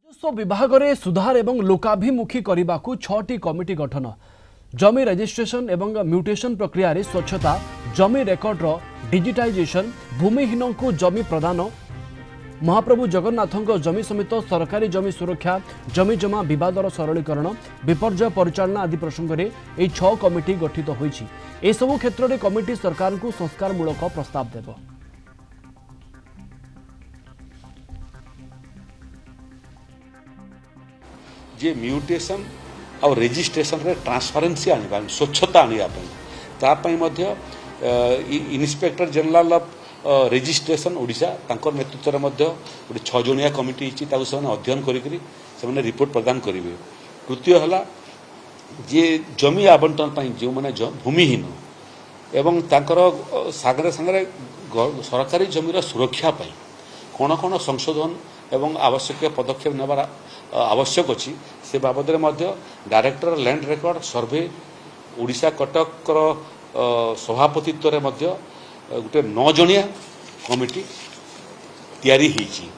राजस्व विभाग में सुधार एवं लोकाभिमुखी करने को 6टी कमिटी गठन जमी रजिस्ट्रेशन एवं म्यूटेशन प्रक्रिया रे स्वच्छता जमी रेकर्डर डिजिटाइजेशन भूमिहीन को जमी प्रदान महाप्रभु जगन्नाथों जमी समेत सरकारी जमी सुरक्षा जमी जमा विवादर सरलीकरण विपर्यय परिचालना आदि प्रसंग में यह 6 कमिटी गठित होती सबु क्षेत्र में कमिटी सरकार को संस्कारमूलक प्रस्ताव देव। जे म्यूटेशन और रजिस्ट्रेशन रे ट्रांसपेरेंसी आनिबा स्वच्छता आनिबा inspector general of registration Odisha तांकर नेतृत्व में गोटे 6 जणिया कमिटी अध्ययन करी रिपोर्ट प्रदान करेंगे। तृतीय है जे जमी आवंटन जो मैंने भूमिहीन एवं तांकर सागरे सागरे सरकारी जमीर सुरक्षा कौन कौन संशोधन एवं आवश्यक पदक्षेप नेबार आवश्यक अच्छी से बाबद डायरेक्टर लैंड रेकर्ड सर्वे ओडिशा कटक सभापतित्व गोटे 9 जणिया कमिटी तैयारी होईची।